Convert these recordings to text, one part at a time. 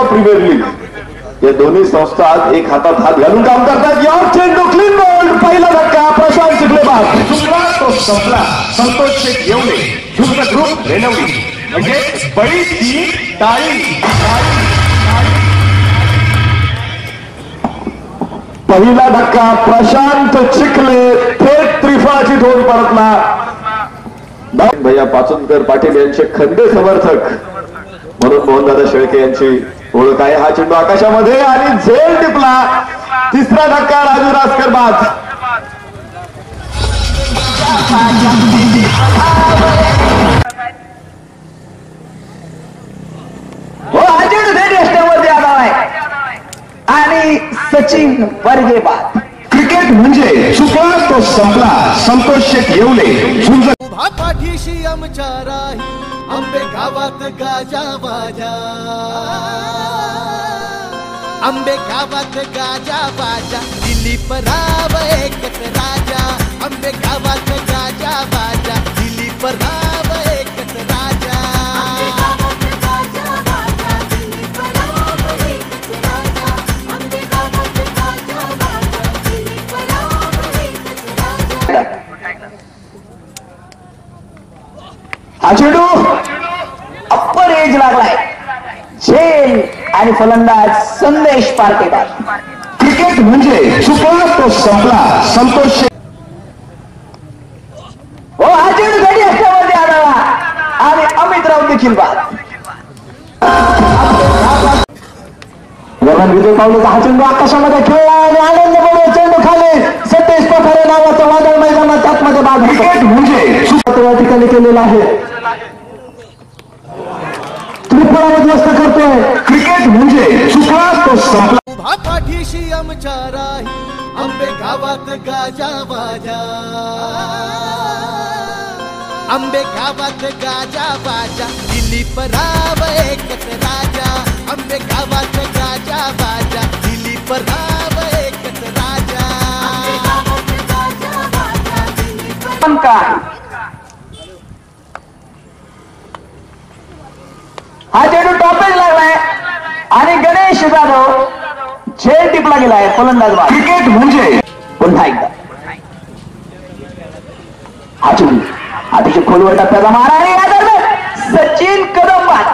किंवा premier league या दोन्ही संस्था आज एक हातात हात घालून काम करतात. या चेंडू क्लीन बॉल, पहिला धक्का प्रशांत चिखले बाद. दुसरा तो संपला. संतोष शेठ येवले, झुंज ग्रुप रेणवली. म्हणजे बळीची टाळी. पहिला धक्का प्रशांत चिखले, थेट त्रिफळाची धोड परतला. भैया पाचुंकर पाटील यांचे खंदे समर्थक म्हणून मोहनदादा शेळके यांची ओळख आहे. हा चेंडू आकाशामध्ये आणि झेल टिपला. तिसरा धक्का राजू रासकर बाद. हा चेंडू थेट यष्ट्यामध्ये आला आहे आणि सचिन वर्गे बाद. क्रिकेट म्हणजे चुकला तो संपला. संतोष शेठ येवले, झुंज उभा पाठीशी आमच्या राही आंबे गावात गाजा बाजा. आंबे गावात गाजा बाजा, दिलीप राव एकच राजा. आंबे गावात गाजा बाजा, दिलीप राव एकच राजा. हा चेंडू अप्पर एज लागलाय. झेल आणि फलंदाज संदेश पार्टेकर. क्रिकेट म्हणजे चुकला तो संपला. संतोष शेठ हो हा चेंडू घडी यष्ट्यामध्ये आढळला आणि अमित राऊत देखील बाद. विजय पावलेचा हा चेंडू आकाशामध्ये खेळला आणि आनंद बरोबर चेंडू खाली. सतेज पठारे नावाचं वादळ मैदानात त्यातमध्ये बाद. क्रिकेट म्हणजे या ठिकाणी केलेला आहे. त्रिफळामध्ये व्यस्त करतोय. क्रिकेट म्हणजे चुकला तो संपला. उभा पाठीशी आमच्या राही आंबे गावात गाजा बाजा. आंबे गावात गाजा बाजा, दिलीप राव एकच राजा. आंबे गावात गाजा बाजा, दिलीप राव एकच राजा. पण काय हा चेंडू टॉपेज लागलाय आणि गणेश जाधव झेल टिपला गेलाय. फलंदाज बाद. क्रिकेट म्हणजे पुन्हा एकदा हा चेंडू अतिशय खोलवर टप्प्याचा मारा आणि या दरम्यान सचिन कदम बाद.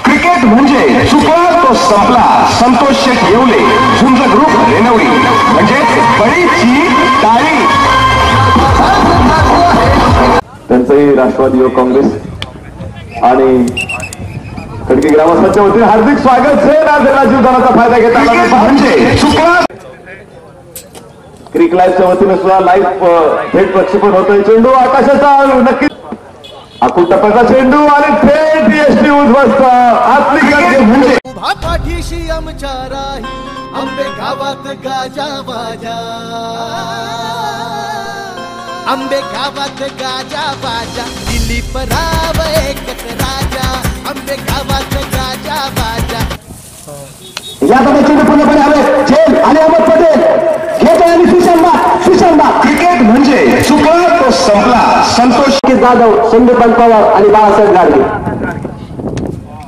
क्रिकेट म्हणजे चुकला तो संपला. संतोष शेठ येवले, झुंज ग्रुप रेणवली. म्हणजे बळीची टाळी. त्यांचंही राष्ट्रवादी युवक काँग्रेस आणि खडकी ग्रामस्थांच्या वतीने हार्दिक स्वागत. झेल आज जीवदानाचा फायदा घेतात. क्रिकेट म्हणजे चुकला. क्रिक लाईव्हच्या वतीने सुद्धा लाईव्ह थेट प्रक्षेपण होतोय. चेंडू आकाशाचा नक्की आकुल टप्प्याचा चेंडू आणि थेट एसटी उद्ध्वस्त. म्हणजे उभा पाठीशी आमच्या राही आंबे गावात गाजा बाजा. आंबे गावात गाजा बाजा, दिलीप राव एकच राजा. आंबे गावात गाजा बाजा. या चेंडू पूर्णपणे हवे. झेल आणि अहमद पटेल घेतो आणि सुशांत. क्रिकेट म्हणजे चुकला तो संपला. संतोष जाधव, संदीप पवार आणि बाळासाहेब गाडगे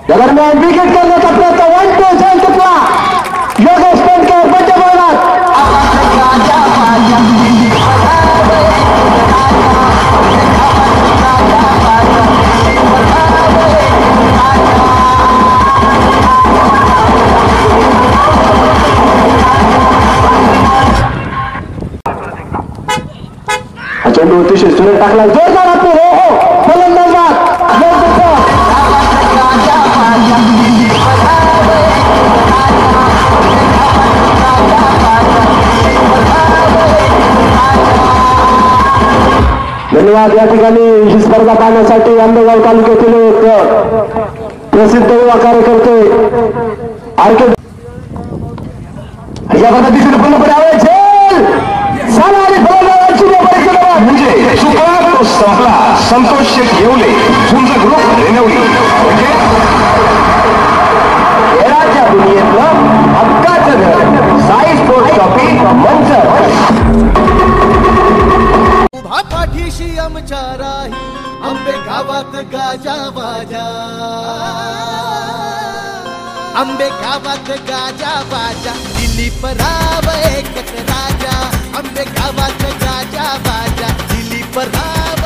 या दरम्यान विकेट करण्याचा प्रयत्न. 1-2 झेल टिपला. योगेश पेंडकर बंद बोलणार. चेंडू अतिशय सुरेख टाकला. जोरदार अपील. हो फलंदाज धन्यवाद. या ठिकाणी ही स्पर्धा पाहण्यासाठी आंबेगाव तालुक्यातील एक प्रसिद्ध युवा कार्यकर्ते आरके या पद्धतीने पूर्णपणे आवायचे म्हणजे चुकला तो संपला. संतोष शेठ येवले, झुंज ग्रुप रेणवली. म्हणजे खेळाच्या दुनियेतलं हक्काचं घर साई स्पोर्ट्स शॉपिंग मंच. उभा पाठीशी आमच्या राही आंबे गावात गाजा बाजा आंबे गावात गाजा बाजा दिलीप राव एकच राजा आंबे गावात गाजा बाजा दिलीप राव